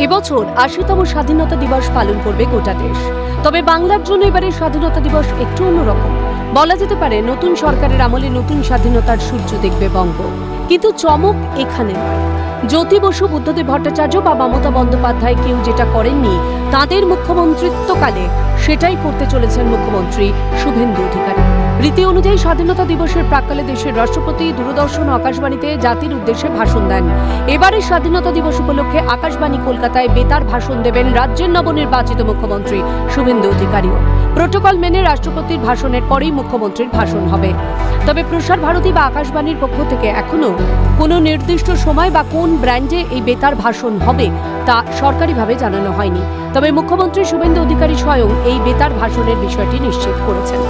এবছর ৮০তম স্বাধীনতা দিবস পালন করবে গোটা দেশ। তবে বাংলার জন্য এবারের স্বাধীনতা দিবস একটু অন্যরকম। বলা যেতে পারে নতুন সরকারের আমলে নতুন স্বাধীনতার সূর্য দেখবে বঙ্গ। কিন্তু চমক এখানে নয়। জ্যোতি বসু, বুদ্ধদেব ভট্টাচার্য বা মমতা বন্দ্যোপাধ্যায় কেউ যেটা করেননি তাঁদের মুখ্যমন্ত্রিত্বকালে সেটাই করতে চলেছেন মুখ্যমন্ত্রী শুভেন্দু অধিকারী। রীতি অনুযায়ী স্বাধীনতা দিবসের প্রাক্কালে দেশের রাষ্ট্রপতি দূরদর্শন ও আকাশবাণীতে জাতির উদ্দেশ্যে ভাষণ দেন। এবারের স্বাধীনতা দিবস উপলক্ষে আকাশবাণী কলকাতায় বেতার ভাষণ দেবেন রাজ্যের নবনির্বাচিত মুখ্যমন্ত্রী শুভেন্দু অধিকারীও। প্রোটোকল মেনে রাষ্ট্রপতির ভাষণের পরেই মুখ্যমন্ত্রীর ভাষণ হবে। তবে প্রসার ভারতী বা আকাশবাণীর পক্ষ থেকে এখনো কোনো নির্দিষ্ট সময় বা কোন ব্র্যান্ডে এই বেতার ভাষণ হবে তা সরকারিভাবে জানানো হয়নি। তবে মুখ্যমন্ত্রী শুভেন্দু অধিকারী স্বয়ং এই বেতার ভাষণের বিষয়টি নিশ্চিত করেছেন।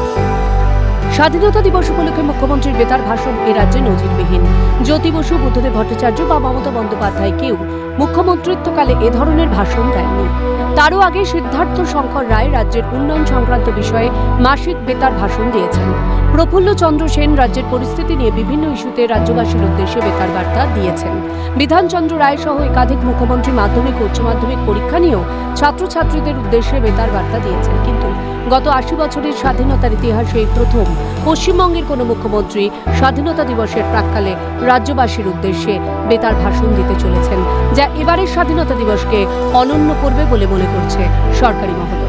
স্বাধীনতা দিবস উপলক্ষে মুখ্যমন্ত্রীর বেতার ভাষণ এ রাজ্যে নজিরবিহীন। জ্যোতি বসু, বুদ্ধদেব ভট্টাচার্য বা মমতা বন্দ্যোপাধ্যায় কেউ মুখ্যমন্ত্রিত্বকালে এ ধরনের ভাষণ দেননি। তারও আগে সিদ্ধার্থ শঙ্কর রায় রাজ্যের উন্নয়ন সংক্রান্ত বিষয়ে মাসিক বেতার ভাষণ দিয়েছেন। প্রফুল্ল চন্দ্র সেন রাজ্যের পরিস্থিতি নিয়ে বিভিন্ন ইস্যুতে রাজ্যবাসীর উদ্দেশ্যে বেতার বার্তা দিয়েছেন। বিধানচন্দ্র রায় সহ একাধিক মুখ্যমন্ত্রী মাধ্যমিক ও উচ্চ মাধ্যমিক পরীক্ষা নিয়েও ছাত্রছাত্রীদের উদ্দেশ্যে বেতার বার্তা দিয়েছেন। কিন্তু গত ৮০ বছরের স্বাধীনতার ইতিহাসে এই প্রথম পশ্চিমবঙ্গের কোনো মুখ্যমন্ত্রী স্বাধীনতা দিবসের প্রাক্কালে রাজ্যবাসীর উদ্দেশ্যে বেতার ভাষণ দিতে চলেছেন, যা এবারের স্বাধীনতা দিবসকে অনন্য করবে বলে মনে করছে সরকারি মহল।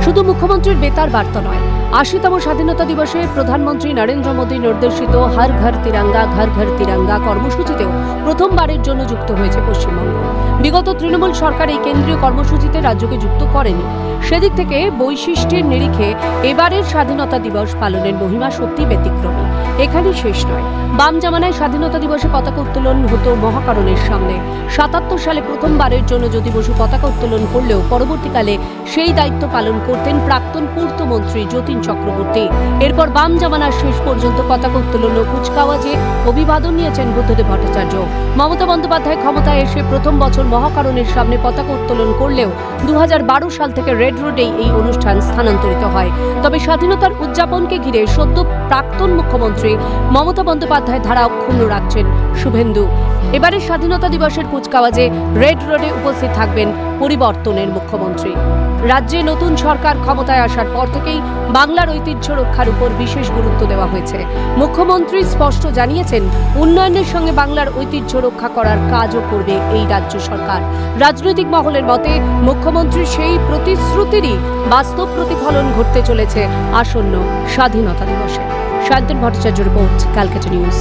শুধু মুখ্যমন্ত্রীর বেতার বার্তা নয়, ৮০তম স্বাধীনতা দিবসে প্রধানমন্ত্রী নরেন্দ্র মোদী নির্দেশিত হর ঘর তিরঙ্গা ঘর ঘর তিরঙ্গা কর্মসূচিতেও প্রথমবারের জন্য যুক্ত হয়েছে পশ্চিমবঙ্গ। বিগত তৃণমূল সরকার এই কেন্দ্রীয় কর্মসূচিতে রাজ্যকে যুক্ত করেনি। সেদিক থেকে বৈশিষ্ট্যের নিরিখে এবারের স্বাধীনতা দিবস পালনের মহিমা সত্যি ব্যতিক্রমী। এখানেই শেষ নয়। বাম জামানায় স্বাধীনতা দিবসে পতাকা উত্তোলন হতো মহাকারণের সামনে। ৭৭ সালে প্রথমবারের জন্য জ্যোতি বসু পতাকা উত্তোলন করলেও পরবর্তীকালে সেই দায়িত্ব পালন করতেন প্রাক্তন পূর্তমন্ত্রী যতীন চক্রবর্তী। এরপর বাম জামানার শেষ পর্যন্ত পতাকা উত্তোলন ও কুচকাওয়াজে অভিবাদন নিয়েছেন বুদ্ধদেব ভট্টাচার্য। মমতা বন্দ্যোপাধ্যায় ক্ষমতায় এসে প্রথম বছর মহাকারণের সামনে পতাকা উত্তোলন করলেও ২০১২ সাল থেকে রেড রোডেই এই অনুষ্ঠান স্থানান্তরিত হয়। তবে স্বাধীনতার উদযাপনকে ঘিরে সদ্য প্রাক্তন মুখ্যমন্ত্রী মমতা বন্দ্যোপাধ্যায় ধারা অক্ষুণ্ণ রাখছেন শুভেন্দু। এবারের স্বাধীনতা দিবসের কুচকাওয়াজে রেড রোডে উপস্থিত থাকবেন পরিবর্তনের মুখ্যমন্ত্রী। রাজ্যে নতুন সরকার ক্ষমতায় আসার পর থেকেই বাংলার ঐতিহ্য রক্ষার উপর বিশেষ গুরুত্ব দেওয়া হয়েছে। মুখ্যমন্ত্রী স্পষ্ট জানিয়েছেন, উন্নয়নের সঙ্গে বাংলার ঐতিহ্য রক্ষা করার কাজও করবে এই রাজ্য সরকার। রাজনৈতিক মহলের মতে মুখ্যমন্ত্রীর সেই প্রতিশ্রুতিরই বাস্তব প্রতিফলন ঘটতে চলেছে আসন্ন স্বাধীনতা দিবসে। Shantanu Bhattacharya report, Calcutta news.